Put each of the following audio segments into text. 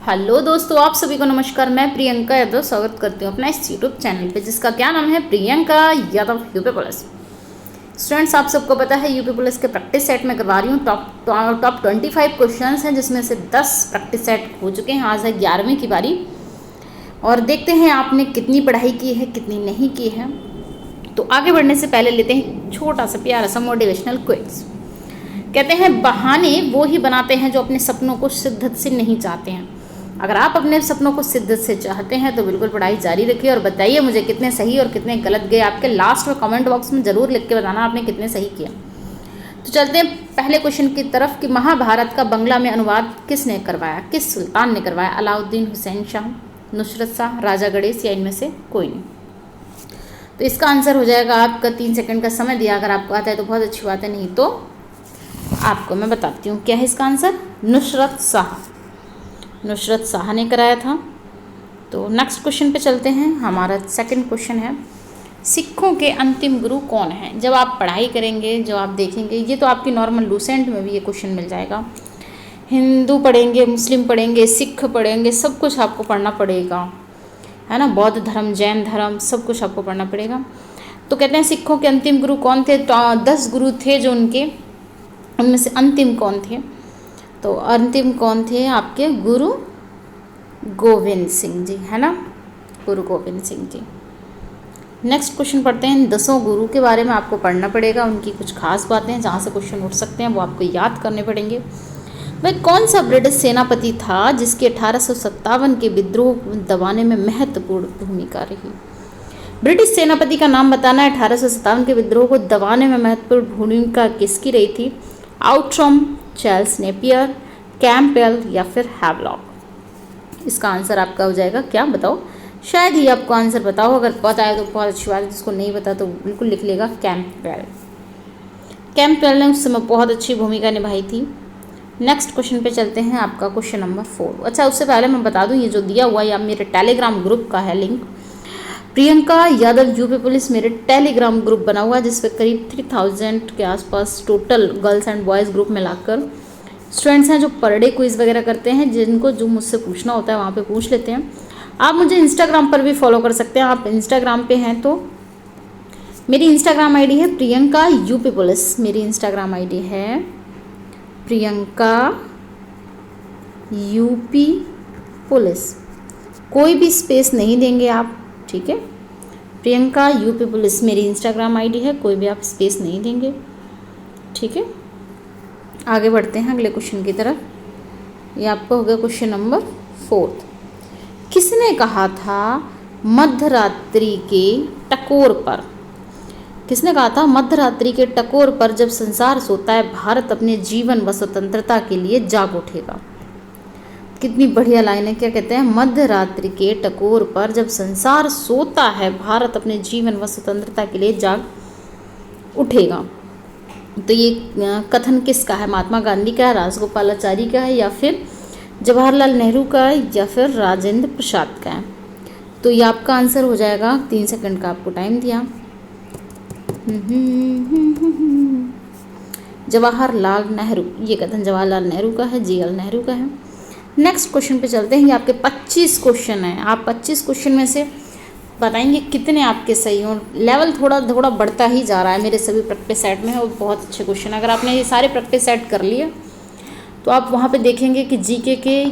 Hello दोस्तों, आप सभी को नमस्कार। मैं प्रियंका यादव स्वागत करती हूँ अपना इस यूट्यूब चैनल पे, जिसका क्या नाम है Priyanka Yadav UP police. Students, आप सबको पता है यूपी पुलिस के प्रैक्टिस सेट में करवा रही हूँ। टॉप 25 क्वेश्चंस हैं, जिसमें से 10 प्रैक्टिस सेट हो चुके हैं। आज है 11वीं की बारी और देखते हैं आपने कितनी पढ़ाई की है, कितनी नहीं की है। तो आगे बढ़ने से पहले लेते हैं छोटा सा प्यारा सा मोटिवेशनल क्विज। कहते हैं बहाने वो ही बनाते हैं जो अपने सपनों को शिद्दत से नहीं चाहते हैं। अगर आप अपने सपनों को शिद्दत से चाहते हैं तो बिल्कुल पढ़ाई जारी रखिए और बताइए मुझे कितने सही और कितने गलत गए आपके। लास्ट में कमेंट बॉक्स में ज़रूर लिख के बताना आपने कितने सही किया। तो चलते हैं पहले क्वेश्चन की तरफ कि महाभारत का बंगला में अनुवाद किसने करवाया, किस सुल्तान ने करवाया? अलाउद्दीन हुसैन शाह, नुसरत शाह, राजा गणेश या इनमें से कोई नहीं। तो इसका आंसर हो जाएगा आपका 3 सेकंड का समय दिया। अगर आपको आता है तो बहुत अच्छी बात है, नहीं तो आपको मैं बताती हूँ क्या है इसका आंसर। नुसरत शाह ने कराया था। तो नेक्स्ट क्वेश्चन पे चलते हैं। हमारा सेकंड क्वेश्चन है, सिखों के अंतिम गुरु कौन है? जब आप पढ़ाई करेंगे, जो आप देखेंगे, ये तो आपकी नॉर्मल लूसेंट में भी ये क्वेश्चन मिल जाएगा। हिंदू पढ़ेंगे, मुस्लिम पढ़ेंगे, सिख पढ़ेंगे, सब कुछ आपको पढ़ना पड़ेगा, है ना। बौद्ध धर्म, जैन धर्म, सब कुछ आपको पढ़ना पड़ेगा। तो कहते हैं सिखों के अंतिम गुरु कौन थे? 10 गुरु थे जो उनके, उनमें से अंतिम कौन थे? तो अंतिम कौन थे आपके? गुरु गोविंद सिंह जी, है ना, गुरु गोविंद सिंह जी। नेक्स्ट क्वेश्चन पढ़ते हैं। 10 गुरु के बारे में आपको पढ़ना पड़ेगा, उनकी कुछ खास बातें जहाँ से क्वेश्चन उठ सकते हैं वो आपको याद करने पड़ेंगे। वह कौन सा ब्रिटिश सेनापति था जिसकी 1857 के विद्रोह को दबाने में महत्वपूर्ण भूमिका रही? ब्रिटिश सेनापति का नाम बताना है। 1857 के विद्रोह को दबाने में महत्वपूर्ण भूमिका किसकी रही थी? आउट्रम, चार्ल्स नेपियर, कैंपबेल या फिर हैवलॉक? इसका आंसर आपका हो जाएगा क्या, बताओ। शायद ही आपको आंसर बताओ, अगर पता है तो बहुत अच्छी बात है, जिसको नहीं पता तो बिल्कुल लिख लेगा कैंपबेल ने उस समय बहुत अच्छी भूमिका निभाई थी। नेक्स्ट क्वेश्चन पे चलते हैं, आपका क्वेश्चन नंबर 4। अच्छा, उससे पहले मैं बता दूं, ये जो दिया हुआ है मेरे टेलीग्राम ग्रुप का है link. Priyanka Yadav UP police मेरे टेलीग्राम ग्रुप बना हुआ है, जिसपे करीब 3000 के आसपास total girls and boys group मिलाकर स्टूडेंट्स हैं जो पर डे क्विज़ वगैरह करते हैं। जिनको जो मुझसे पूछना होता है वहाँ पे पूछ लेते हैं। आप मुझे इंस्टाग्राम पर भी फॉलो कर सकते हैं। आप इंस्टाग्राम पे हैं तो मेरी इंस्टाग्राम आईडी है प्रियंका यूपी पुलिस। मेरी इंस्टाग्राम आईडी है प्रियंका यूपी पुलिस। कोई भी स्पेस नहीं देंगे आप, ठीक है। प्रियंका यूपी पुलिस मेरी इंस्टाग्राम आईडी है, कोई भी आप स्पेस नहीं देंगे, ठीक है। आगे बढ़ते हैं अगले क्वेश्चन की तरफ। ये आपका हो गया क्वेश्चन नंबर 4। किसने कहा था मध्यरात्रि के टकोर पर? किसने कहा था मध्यरात्रि के टकोर पर जब संसार सोता है भारत अपने जीवन व स्वतंत्रता के लिए जाग उठेगा? कितनी बढ़िया लाइन है। क्या कहते हैं? मध्यरात्रि के टकोर पर जब संसार सोता है भारत अपने जीवन व स्वतंत्रता के लिए जाग उठेगा। तो ये कथन किसका है? महात्मा गांधी का है, राजगोपालाचारी का है, या फिर जवाहरलाल नेहरू का है, या फिर राजेंद्र प्रसाद का है? तो ये आपका आंसर हो जाएगा। 3 सेकंड का आपको टाइम दिया। जवाहरलाल नेहरू, ये कथन जवाहरलाल नेहरू का है, जीएल नेहरू का है। नेक्स्ट क्वेश्चन पे चलते हैं। ये आपके 25 क्वेश्चन हैं। आप 25 क्वेश्चन में से बताएंगे कितने आपके सही हों। लेवल थोड़ा थोड़ा बढ़ता ही जा रहा है मेरे सभी प्रैक्टिस सेट में, और बहुत अच्छे क्वेश्चन। अगर आपने ये सारे प्रैक्टिस सेट कर लिए तो आप वहाँ पे देखेंगे कि जीके के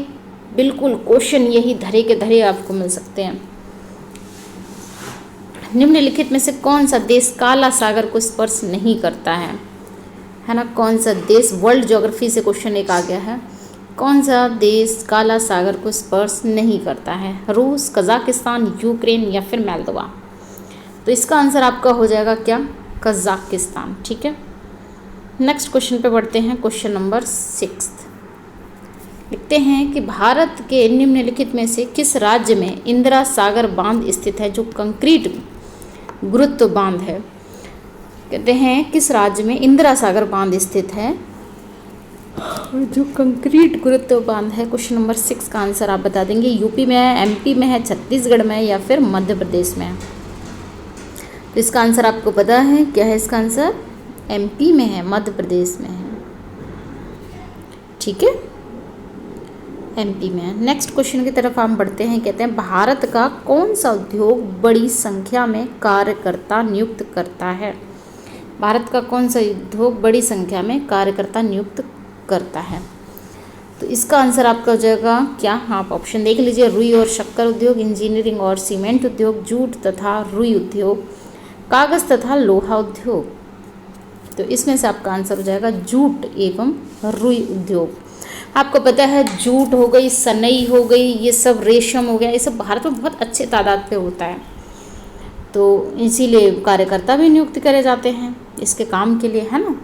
बिल्कुल क्वेश्चन यही धरे के धरे आपको मिल सकते हैं। निम्नलिखित में से कौन सा देश काला सागर को स्पर्श नहीं करता है ना? कौन सा देश? वर्ल्ड ज्योग्राफी से क्वेश्चन एक आ गया है। कौन सा देश काला सागर को स्पर्श नहीं करता है? रूस, कजाकिस्तान, यूक्रेन या फिर मोल्दोवा? तो इसका आंसर आपका हो जाएगा क्या? कजाकिस्तान, ठीक है। नेक्स्ट क्वेश्चन पे बढ़ते हैं। क्वेश्चन नंबर 6 लिखते हैं कि भारत के निम्नलिखित में से किस राज्य में इंदिरा सागर बांध स्थित है, जो कंक्रीट गुरुत्व बांध है? कहते हैं किस राज्य में इंदिरा सागर बांध स्थित है जो कंक्रीट गुरुत्व बांध है? क्वेश्चन नंबर 6 का आंसर आप बता देंगे। यूपी में है, एमपी में है, छत्तीसगढ़ में है या फिर मध्य प्रदेश में है? तो इसका आंसर आपको पता है क्या है? इसका आंसर एमपी में है, मध्य प्रदेश में है, ठीक है। एमपी में। नेक्स्ट क्वेश्चन की तरफ हम बढ़ते हैं। कहते हैं भारत का कौन सा उद्योग बड़ी संख्या में कार्यकर्ता नियुक्त करता है? भारत का कौन सा उद्योग बड़ी संख्या में कार्यकर्ता नियुक्त करता है? तो इसका आंसर आपका हो जाएगा क्या? आप ऑप्शन देख लीजिए। रुई और शक्कर उद्योग, इंजीनियरिंग और सीमेंट उद्योग, जूट तथा रुई उद्योग, कागज तथा लोहा उद्योग। तो इसमें से आपका आंसर हो जाएगा जूट एवं रुई उद्योग। आपको पता है जूट हो गई, सनई हो गई, ये सब रेशम हो गया, ये सब भारत में बहुत अच्छे तादाद पे होता है, तो इसीलिए कार्यकर्ता भी नियुक्त करे जाते हैं इसके काम के लिए, है ना।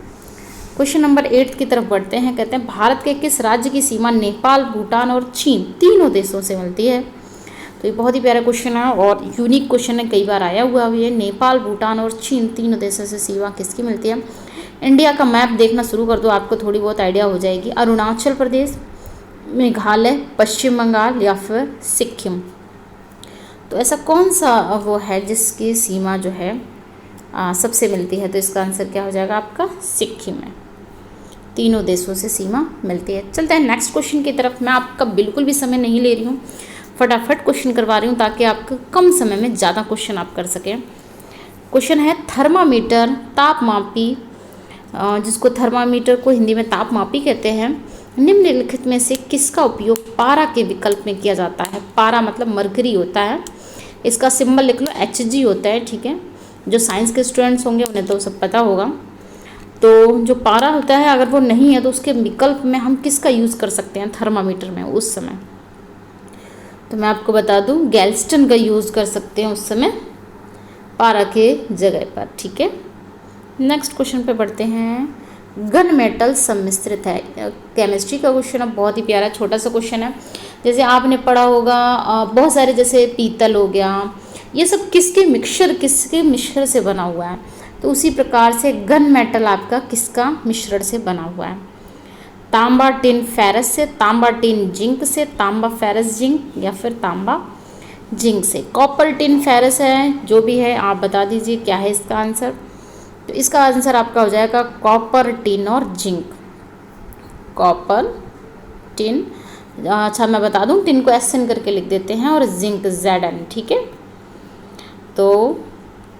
क्वेश्चन नंबर 8 की तरफ बढ़ते हैं। कहते हैं भारत के किस राज्य की सीमा नेपाल, भूटान और चीन तीनों देशों से मिलती है? तो ये बहुत ही प्यारा क्वेश्चन है और यूनिक क्वेश्चन है, कई बार आया हुआ भी है। नेपाल, भूटान और चीन तीनों देशों से सीमा किसकी मिलती है? इंडिया का मैप देखना शुरू कर दो, आपको थोड़ी बहुत आइडिया हो जाएगी। अरुणाचल प्रदेश, मेघालय, पश्चिम बंगाल या फिर सिक्किम। तो ऐसा कौन सा वो है जिसकी सीमा जो है सबसे मिलती है? तो इसका आंसर क्या हो जाएगा आपका? सिक्किम है। तीनों देशों से सीमा मिलती है। चलते हैं नेक्स्ट क्वेश्चन की तरफ। मैं आपका बिल्कुल भी समय नहीं ले रही हूँ, फटाफट क्वेश्चन करवा रही हूँ ताकि आपको कम समय में ज़्यादा क्वेश्चन आप कर सकें। क्वेश्चन है थर्मामीटर तापमापी, जिसको थर्मामीटर को हिंदी में तापमापी कहते हैं, निम्नलिखित में से किसका उपयोग पारा के विकल्प में किया जाता है? पारा मतलब मरकरी होता है, इसका सिंबल लिख लो, Hg होता है, ठीक है। जो साइंस के स्टूडेंट्स होंगे उन्हें तो सब पता होगा। तो जो पारा होता है अगर वो नहीं है तो उसके विकल्प में हम किसका यूज़ कर सकते हैं थर्मामीटर में उस समय? तो मैं आपको बता दूं, गैल्स्टन का यूज़ कर सकते हैं उस समय पारा के जगह पर, ठीक है। नेक्स्ट क्वेश्चन पे बढ़ते हैं। गन मेटल सम्मिश्रित है, केमिस्ट्री का क्वेश्चन है, बहुत ही प्यारा छोटा सा क्वेश्चन है। जैसे आपने पढ़ा होगा बहुत सारे, जैसे पीतल हो गया, ये सब किसके मिश्र से बना हुआ है? तो उसी प्रकार से गन मेटल आपका किसका मिश्रण से बना हुआ है? तांबा टिन फेरस से, तांबा टिन जिंक से, तांबा फेरस जिंक या फिर तांबा जिंक से। कॉपर टिन फेरस है, जो भी है आप बता दीजिए क्या है इसका आंसर। तो इसका आंसर आपका हो जाएगा कॉपर टिन और जिंक। कॉपर टिन, अच्छा मैं बता दूं, टिन को SN करके लिख देते हैं और जिंक ZN, ठीक है। तो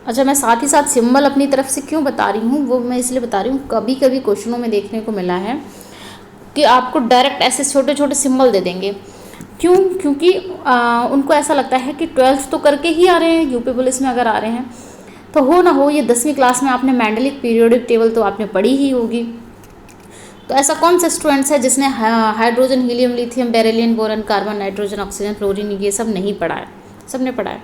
अच्छा मैं साथ ही साथ सिंबल अपनी तरफ से क्यों बता रही हूँ, वो मैं इसलिए बता रही हूँ, कभी कभी क्वेश्चनों में देखने को मिला है कि आपको डायरेक्ट ऐसे छोटे छोटे सिंबल दे देंगे। क्यों? क्योंकि उनको ऐसा लगता है कि 12th तो करके ही आ रहे हैं, यूपी पुलिस में अगर आ रहे हैं तो हो ना हो ये 10वीं क्लास में आपने मेंडलिक पीरियोडिक टेबल तो आपने पढ़ी ही होगी। तो ऐसा कौन सा स्टूडेंट्स है जिसने hydrogen, helium, lithium, beryllium, boron, carbon, nitrogen, oxygen, fluorine ये सब नहीं पढ़ा है? सबने पढ़ा है।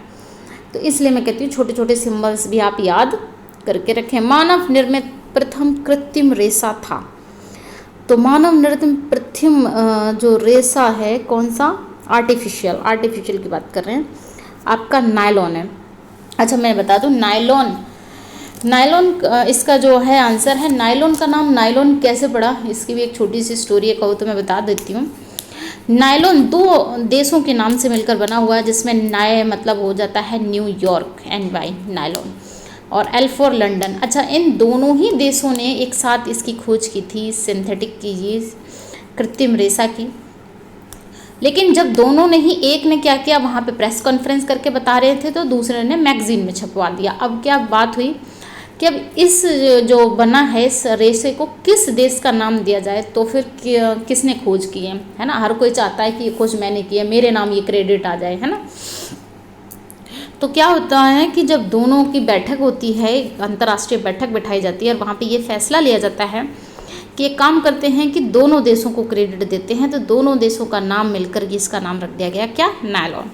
तो इसलिए मैं कहती हूँ छोटे छोटे सिंबल्स भी आप याद करके रखें। मानव निर्मित प्रथम कृत्रिम रेशा था, तो मानव निर्मित प्रथम जो रेशा है कौन सा? आर्टिफिशियल की बात कर रहे हैं, आपका नायलॉन है। अच्छा मैं बता दूं, नायलॉन इसका जो है आंसर है। नायलॉन का नाम नायलॉन कैसे पड़ा, इसकी भी एक छोटी सी स्टोरी है, कहूँ तो मैं बता देती हूँ। नायलॉन 2 देशों के नाम से मिलकर बना हुआ है, जिसमें नाय मतलब हो जाता है न्यूयॉर्क, NY नायलॉन, और L फॉर लंदन। अच्छा इन दोनों ही देशों ने एक साथ इसकी खोज की थी, सिंथेटिक की, ये कृत्रिम रेशा की। लेकिन जब दोनों ने ही, एक ने क्या किया वहाँ पे प्रेस कॉन्फ्रेंस करके बता रहे थे तो दूसरे ने मैगजीन में छपवा दिया। अब क्या बात हुई कि अब इस जो बना है इस रेशे को किस देश का नाम दिया जाए, तो फिर किसने खोज की है ना। हर कोई चाहता है कि ये खोज मैंने की है, मेरे नाम ये क्रेडिट आ जाए, है ना। तो क्या होता है कि जब दोनों की बैठक होती है, अंतर्राष्ट्रीय बैठक बिठाई जाती है और वहाँ पे ये फैसला लिया जाता है कि एक काम करते हैं कि दोनों देशों को क्रेडिट देते हैं, तो दोनों देशों का नाम मिलकर इसका नाम रख दिया गया, क्या? नायलॉन।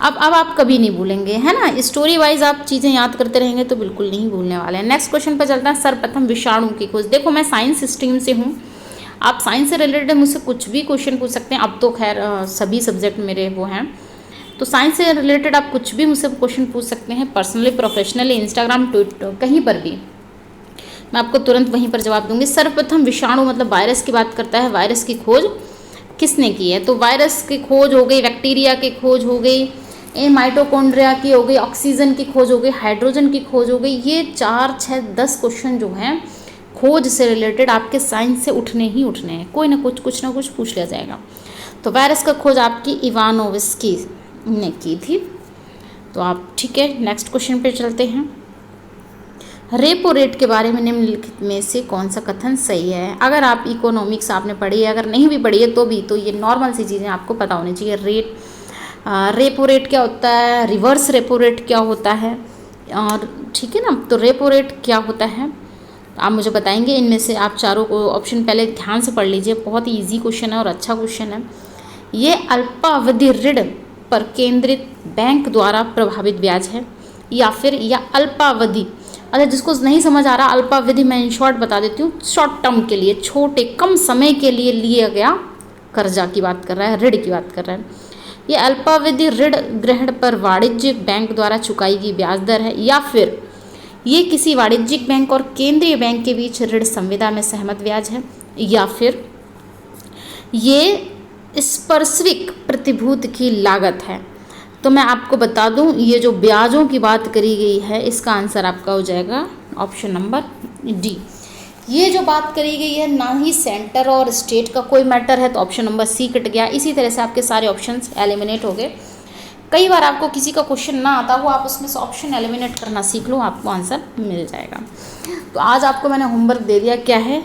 अब आप कभी नहीं भूलेंगे, है ना। स्टोरी वाइज आप चीज़ें याद करते रहेंगे तो बिल्कुल नहीं भूलने वाले हैं। नेक्स्ट क्वेश्चन पर चलता है। सर्वप्रथम विषाणु की खोज। देखो मैं साइंस स्ट्रीम से हूँ, आप साइंस से रिलेटेड मुझसे कुछ भी क्वेश्चन पूछ सकते हैं। अब तो खैर सभी सब्जेक्ट मेरे वो हैं, तो साइंस से रिलेटेड आप कुछ भी मुझसे क्वेश्चन पूछ सकते हैं, पर्सनली, प्रोफेशनली, इंस्टाग्राम, ट्विटर, कहीं पर भी मैं आपको तुरंत वहीं पर जवाब दूंगी। सर्वप्रथम विषाणु मतलब वायरस की बात करता है, वायरस की खोज किसने की है? तो वायरस की खोज हो गई, बैक्टीरिया की खोज हो गई, माइटोकॉन्ड्रिया की हो गई, ऑक्सीजन की खोज हो गई, हाइड्रोजन की खोज हो गई। ये 4, 6, 10 क्वेश्चन जो हैं खोज से रिलेटेड आपके साइंस से उठने ही उठने हैं, कोई ना कुछ पूछ लिया जाएगा। तो वायरस का खोज आपकी इवानोविस्की ने की थी। तो आप ठीक है, नेक्स्ट क्वेश्चन पे चलते हैं। रेपो रेट के बारे में निम्नलिखित में से कौन सा कथन सही है? अगर आप इकोनॉमिक्स आपने पढ़ी है, अगर नहीं भी पढ़ी है तो भी, तो ये नॉर्मल सी चीज़ें आपको पता होनी चाहिए। रेपो रेट क्या होता है, रिवर्स रेपो रेट क्या होता है, और ठीक है ना। तो रेपो रेट क्या होता है आप मुझे बताएंगे। इनमें से आप चारों को ऑप्शन पहले ध्यान से पढ़ लीजिए, बहुत ही ईजी क्वेश्चन है और अच्छा क्वेश्चन है। ये अल्पावधि ऋण पर केंद्रित बैंक द्वारा प्रभावित ब्याज है, या फिर या अल्पावधि, अगर जिसको नहीं समझ आ रहा, अल्पावधि मैं इन शॉर्ट बता देती हूँ, शॉर्ट टर्म के लिए, छोटे कम समय के लिए लिया गया कर्जा की बात कर रहा है, ऋण की बात कर रहा है। यह अल्पावधि ऋण ग्रहण पर वाणिज्यिक बैंक द्वारा चुकाई गई ब्याज दर है, या फिर ये किसी वाणिज्यिक बैंक और केंद्रीय बैंक के बीच ऋण संविदा में सहमत ब्याज है, या फिर ये स्पर्शविक प्रतिभूति की लागत है। तो मैं आपको बता दूं, ये जो ब्याजों की बात करी गई है, इसका आंसर आपका हो जाएगा ऑप्शन नंबर डी। ये जो बात करी गई है, ना ही सेंटर और स्टेट का कोई मैटर है, तो ऑप्शन नंबर सी कट गया। इसी तरह से आपके सारे ऑप्शंस एलिमिनेट हो गए। कई बार आपको किसी का क्वेश्चन ना आता हो, आप उसमें से ऑप्शन एलिमिनेट करना सीख लो, आपको आंसर मिल जाएगा। तो आज आपको मैंने होमवर्क दे दिया, क्या है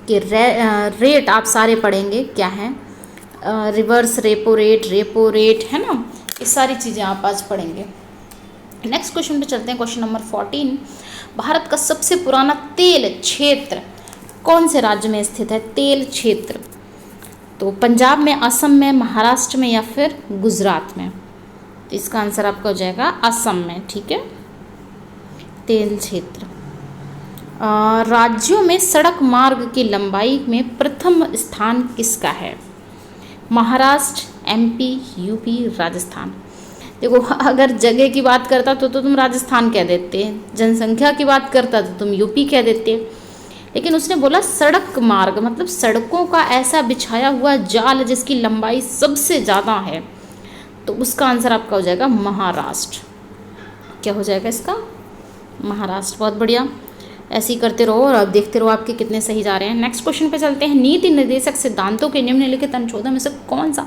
कि रेट आप सारे पढ़ेंगे, क्या है रिवर्स रेपो रेट है ना, ये सारी चीज़ें आप आज पढ़ेंगे। नेक्स्ट क्वेश्चन पे चलते हैं, क्वेश्चन नंबर 14। भारत का सबसे पुराना तेल क्षेत्र कौन से राज्य में स्थित है? तेल क्षेत्र तो पंजाब में, असम में, महाराष्ट्र में, या फिर गुजरात में। तो इसका आंसर आपका हो जाएगा असम में, ठीक है। तेल क्षेत्र। राज्यों में सड़क मार्ग की लंबाई में प्रथम स्थान किसका है? Maharashtra, MP, UP, Rajasthan. देखो, अगर जगह की बात करता तो तुम राजस्थान कह देते, जनसंख्या की बात करता तो तुम यूपी कह देते, लेकिन उसने बोला सड़क मार्ग, मतलब सड़कों का ऐसा बिछाया हुआ जाल जिसकी लंबाई सबसे ज़्यादा है, तो उसका आंसर आपका हो जाएगा महाराष्ट्र। क्या हो जाएगा इसका? महाराष्ट्र। बहुत बढ़िया, ऐसे ही करते रहो और अब देखते रहो आपके कितने सही जा रहे हैं। नेक्स्ट क्वेश्चन पे चलते हैं। नीति निर्देशक सिद्धांतों के निम्नलिखित अनुच्छेदों में से कौन सा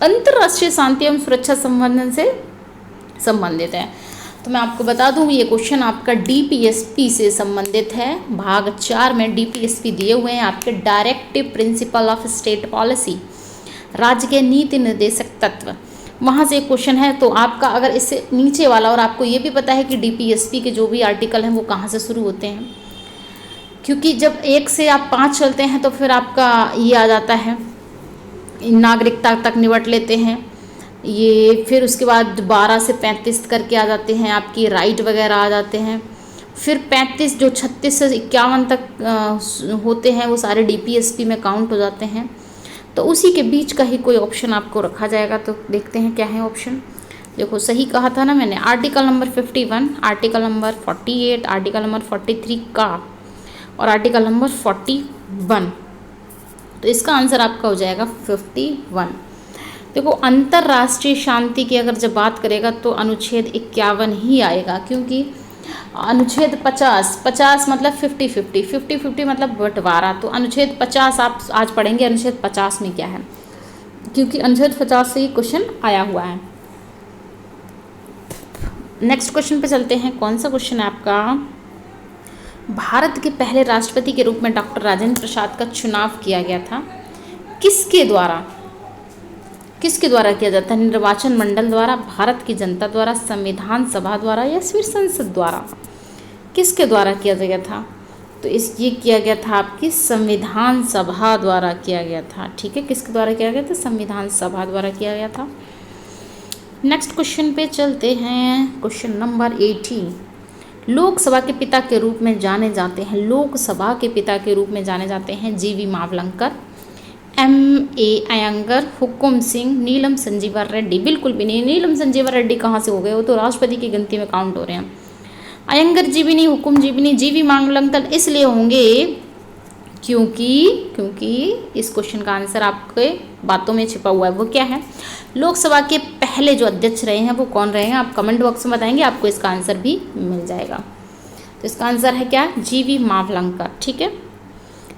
अंतर्राष्ट्रीय शांति एवं सुरक्षा संबंधन से संबंधित है? तो मैं आपको बता दूं, ये क्वेश्चन आपका डीपीएसपी से संबंधित है। भाग 4 में डीपीएसपी दिए हुए हैं आपके, directive principle of state policy, राज्य के नीति निर्देशक तत्व, वहाँ से एक क्वेश्चन है। तो आपका अगर इससे नीचे वाला, और आपको ये भी पता है कि डीपीएसपी के जो भी आर्टिकल हैं वो कहाँ से शुरू होते हैं, क्योंकि जब 1 से आप 5 चलते हैं तो फिर आपका ये आ जाता है, नागरिकता तक निपट लेते हैं ये, फिर उसके बाद 12 से 35 करके आ जाते हैं, आपकी राइट वगैरह आ जाते हैं, फिर 35 जो 36 से 51 तक होते हैं वो सारे डीपीएसपी में काउंट हो जाते हैं। तो उसी के बीच का ही कोई ऑप्शन आपको रखा जाएगा। तो देखते हैं क्या है ऑप्शन। देखो, सही कहा था ना मैंने, article number 51, article number 48, article number 43 का, और आर्टिकल नंबर 41। तो इसका आंसर आपका हो जाएगा 51। देखो, अंतर्राष्ट्रीय शांति की अगर जब बात करेगा तो अनुच्छेद 51 ही आएगा, क्योंकि अनुच्छेद 50 मतलब 50-50 मतलब बंटवारा। तो अनुच्छेद 50 आप आज पढ़ेंगे, अनुच्छेद 50 में क्या है, क्योंकि अनुच्छेद 50 से ही क्वेश्चन आया हुआ है। नेक्स्ट क्वेश्चन पे चलते हैं। कौन सा क्वेश्चन है आपका? भारत के पहले राष्ट्रपति के रूप में डॉक्टर राजेंद्र प्रसाद का चुनाव किया गया था, किसके द्वारा? किसके द्वारा किया जाता है? निर्वाचन मंडल द्वारा, भारत की जनता द्वारा, संविधान सभा द्वारा, या फिर संसद द्वारा? किसके द्वारा किया गया था? तो ये किया गया था आपकी संविधान सभा द्वारा किया गया था, ठीक है। किसके द्वारा किया गया था? संविधान सभा द्वारा किया गया था। नेक्स्ट क्वेश्चन पे चलते हैं, क्वेश्चन नंबर 18। लोकसभा के पिता के रूप में जाने जाते हैं, लोकसभा के पिता के रूप में जाने जाते हैं जीवी मावलंकर, M.A. अयंगर, हुकुम सिंह, नीलम संजीवा रेड्डी। बिल्कुल भी नहीं, नीलम संजीवा रेड्डी कहाँ से हो गए? वो तो राष्ट्रपति की गिनती में काउंट हो रहे हैं। अयंगर जी भी नहीं, हुकुम जी भी नहीं, जीवी मावलंकर इसलिए होंगे क्योंकि इस क्वेश्चन का आंसर आपके बातों में छिपा हुआ है। वो क्या है? लोकसभा के पहले जो अध्यक्ष रहे हैं वो कौन रहे हैं? आप कमेंट बॉक्स में बताएंगे, आपको इसका आंसर भी मिल जाएगा। तो इसका आंसर है क्या? जीवी मावलंकर, ठीक है।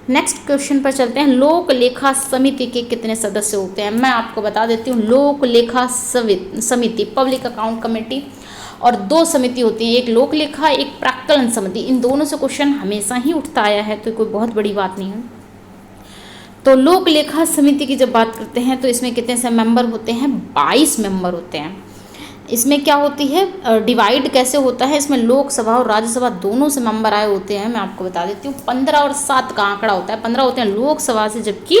नेक्स्ट क्वेश्चन पर चलते हैं। लोक लेखा समिति के कितने सदस्य होते हैं? मैं आपको बता देती हूँ, लोक लेखा समिति पब्लिक अकाउंट कमेटी और 2 समिति होती हैं, एक लोक लेखा एक प्राक्कलन समिति। इन दोनों से क्वेश्चन हमेशा ही उठता आया है, तो कोई बहुत बड़ी बात नहीं है। तो लोक लेखा समिति की जब बात करते हैं तो इसमें कितने से मेंबर होते हैं? 22 मेंबर होते हैं। इसमें क्या होती है, डिवाइड कैसे होता है, इसमें लोकसभा और राज्यसभा दोनों से मेंबर आए होते हैं। मैं आपको बता देती हूँ, 15 और 7 का आंकड़ा होता है। 15 होते हैं लोकसभा से, जबकि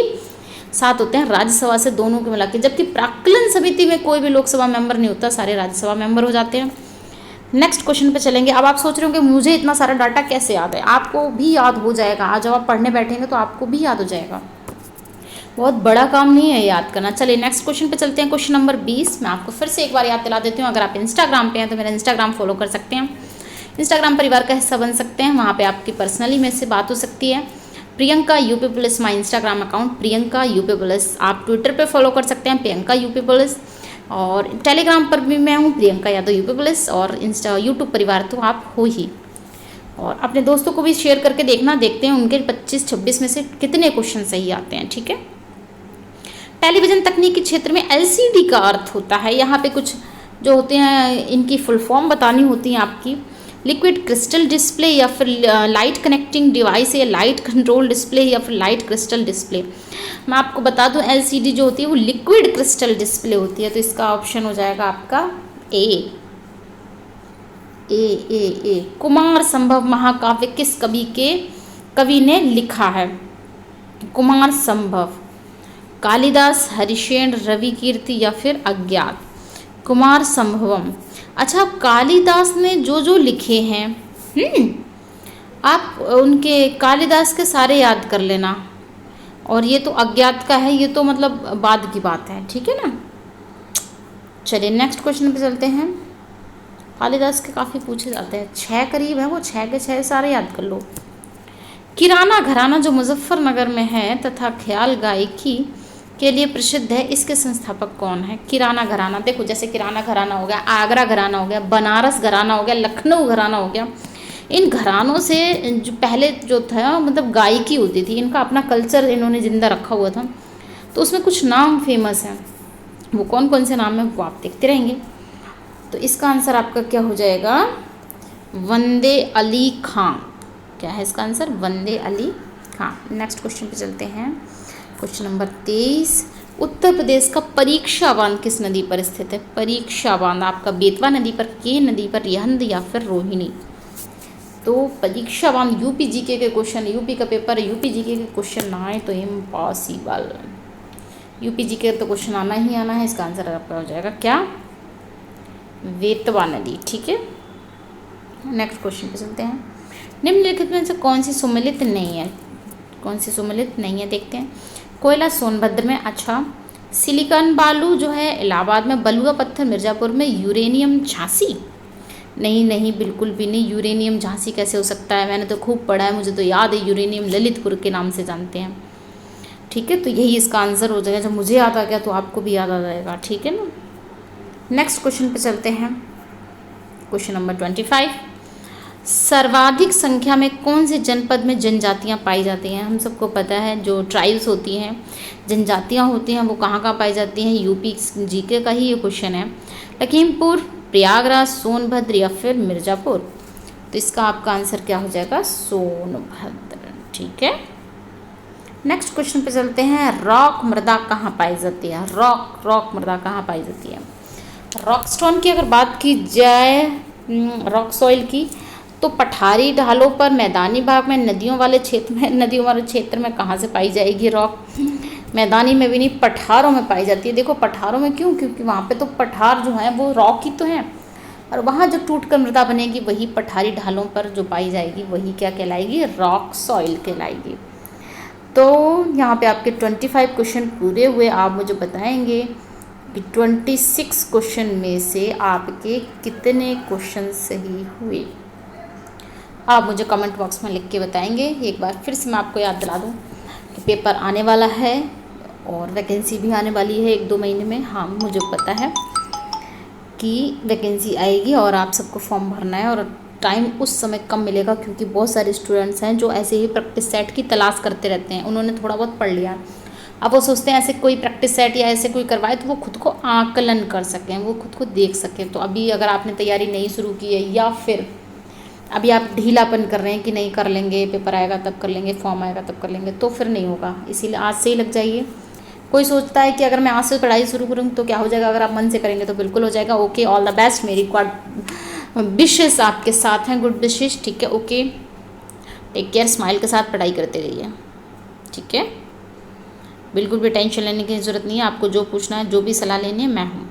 7 होते हैं राज्यसभा से, दोनों के मिला के। जबकि प्राक्कलन समिति में कोई भी लोकसभा मेंबर नहीं होता, सारे राज्यसभा मेंबर हो जाते हैं। नेक्स्ट क्वेश्चन पे चलेंगे। अब आप सोच रहे हो कि मुझे इतना सारा डाटा कैसे याद है? आपको भी याद हो जाएगा, आज जब आप पढ़ने बैठेंगे तो आपको भी याद हो जाएगा। बहुत बड़ा काम नहीं है याद करना। चलिए नेक्स्ट क्वेश्चन पे चलते हैं। क्वेश्चन नंबर 20 मैं आपको फिर से एक बार याद दिला देती हूँ। अगर आप इंस्टाग्राम पे हैं तो मेरा इंस्टाग्राम फॉलो कर सकते हैं, इंस्टाग्राम परिवार का हिस्सा बन सकते हैं। वहाँ पे आपकी पर्सनली मेरे से बात हो सकती है। Priyanka UP police my Instagram account, Priyanka UP police. आप ट्विटर पर फॉलो कर सकते हैं, प्रियंका यूपी पुलिस। और टेलीग्राम पर भी मैं हूँ, प्रियंका यादव यूपी पुलिस। और इंस्टा यूट्यूब परिवार तो आप हो ही। और अपने दोस्तों को भी शेयर करके देखना, देखते हैं उनके 25-26 में से कितने क्वेश्चन सही आते हैं। ठीक है। टेलीविजन तकनीक के क्षेत्र में एलसीडी का अर्थ होता है, यहाँ पे कुछ जो होते हैं इनकी फुल फॉर्म बतानी होती है आपकी। लिक्विड क्रिस्टल डिस्प्ले या फिर लाइट कनेक्टिंग डिवाइस, या लाइट कंट्रोल डिस्प्ले या फिर लाइट क्रिस्टल डिस्प्ले। मैं आपको बता दूं, एलसीडी जो होती है वो लिक्विड क्रिस्टल डिस्प्ले होती है। तो इसका ऑप्शन हो जाएगा आपका ए। कुमार संभव महाकाव्य किस कवि ने लिखा है? कुमार संभव, कालिदास, हरिश्चंद्र, रवि कीर्ति या फिर अज्ञात। कुमार संभवम। अच्छा, कालिदास ने जो लिखे हैं, आप उनके कालिदास के सारे याद कर लेना। और ये तो अज्ञात का है, ये तो मतलब बाद की बात है। ठीक है ना। चलिए नेक्स्ट क्वेश्चन पे चलते हैं। कालिदास के काफ़ी पूछे जाते हैं, 6 करीब है वो, 6 के 6 सारे याद कर लो। किराना घराना जो मुजफ्फरनगर में है तथा ख्याल गायकी के लिए प्रसिद्ध है, इसके संस्थापक कौन है? किराना घराना, देखो जैसे किराना घराना हो गया, आगरा घराना हो गया, बनारस घराना हो गया, लखनऊ घराना हो गया। इन घरानों से जो पहले जो था मतलब गायकी होती थी, इनका अपना कल्चर इन्होंने जिंदा रखा हुआ था। तो उसमें कुछ नाम फेमस हैं, वो कौन कौन से नाम हैं वो आप देखते रहेंगे। तो इसका आंसर आपका क्या हो जाएगा? वंदे अली खां। क्या है इसका आंसर? वंदे अली खां। नेक्स्ट क्वेश्चन पे चलते हैं। Question number 23। उत्तर प्रदेश का परीक्षा बांध किस नदी पर स्थित है? परीक्षा बांध आपका बेतवा नदी पर, के नदी पर, रिहंद या फिर रोहिणी। तो परीक्षा बांध यूपी जीके के क्वेश्चन, यूपी का पेपर, यूपी जीके के क्वेश्चन ना आए तो इम्पॉसिबल। यूपी जीके तो क्वेश्चन आना ही आना है। इसका आंसर आपका हो जाएगा क्या? बेतवा नदी। ठीक है। नेक्स्ट क्वेश्चन पे चलते हैं। निम्नलिखित में से कौन सी सम्मिलित नहीं है? कौन सी सम्मिलित नहीं है देखते हैं। कोयला सोनभद्र में, अच्छा। सिलिकॉन बालू जो है इलाहाबाद में, बलुआ पत्थर मिर्ज़ापुर में, यूरेनियम झांसी। नहीं बिल्कुल भी नहीं, यूरेनियम झांसी कैसे हो सकता है? मैंने तो खूब पढ़ा है, मुझे तो याद है, यूरेनियम ललितपुर के नाम से जानते हैं। ठीक है, तो यही इसका आंसर हो जाएगा। जब मुझे याद आ गया तो आपको भी याद आ जाएगा। ठीक है ना। नेक्स्ट क्वेश्चन पे चलते हैं। Question number 25। सर्वाधिक संख्या में कौन से जनपद में जनजातियां पाई जाती हैं? हम सबको पता है जो ट्राइब्स होती हैं, जनजातियां होती हैं, वो कहाँ पाई जाती हैं? यूपी जीके का ही ये क्वेश्चन है। लखीमपुर, प्रयागराज, सोनभद्र या फिर मिर्ज़ापुर। तो इसका आपका आंसर क्या हो जाएगा? सोनभद्र। ठीक है। नेक्स्ट क्वेश्चन पे चलते हैं। रॉक मृदा कहाँ पाई जाती है? रॉक मृदा कहाँ पाई जाती है? रॉक स्टोन की अगर बात की जाए, रॉक सॉइल की, तो पठारी ढालों पर, मैदानी भाग में, नदियों वाले क्षेत्र में कहाँ से पाई जाएगी रॉक? मैदानी में भी नहीं, पठारों में पाई जाती है। देखो पठारों में क्यों? क्योंकि वहाँ पे तो पठार जो है वो रॉक ही तो हैं, और वहाँ जो टूट कर मृदा बनेगी वही पठारी ढालों पर जो पाई जाएगी वही क्या कहलाएगी? रॉक सॉइल कहलाएगी। तो यहाँ पे आपके 25 क्वेश्चन पूरे हुए। आप मुझे बताएंगे कि 26 क्वेश्चन में से आपके कितने क्वेश्चन सही हुए। आप मुझे कमेंट बॉक्स में लिख के बताएंगे। एक बार फिर से मैं आपको याद दिला दूँ कि पेपर आने वाला है और वैकेंसी भी आने वाली है 1-2 महीने में। हाँ, मुझे पता है कि वैकेंसी आएगी और आप सबको फॉर्म भरना है और टाइम उस समय कम मिलेगा, क्योंकि बहुत सारे स्टूडेंट्स हैं जो ऐसे ही प्रैक्टिस सेट की तलाश करते रहते हैं। उन्होंने थोड़ा बहुत पढ़ लिया, अब वो सोचते हैं ऐसे कोई प्रैक्टिस सेट या ऐसे कोई करवाए तो वो खुद को आकलन कर सकें, वो खुद को देख सकें। तो अभी अगर आपने तैयारी नहीं शुरू की है, या फिर अभी आप ढीलापन कर रहे हैं कि नहीं कर लेंगे, पेपर आएगा तब कर लेंगे, फॉर्म आएगा तब कर लेंगे, तो फिर नहीं होगा। इसीलिए आज से ही लग जाइए। कोई सोचता है कि अगर मैं आज से पढ़ाई शुरू करूँ तो क्या हो जाएगा, अगर आप मन से करेंगे तो बिल्कुल हो जाएगा। ओके, ऑल द बेस्ट, मेरी गॉड विशेष आपके साथ हैं, गुड विशेष। ठीक है, ओके, टेक केयर, स्माइल के साथ पढ़ाई करते रहिए। ठीक है, बिल्कुल भी टेंशन लेने की ज़रूरत नहीं है। आपको जो पूछना है, जो भी सलाह लेनी है, मैं हूँ।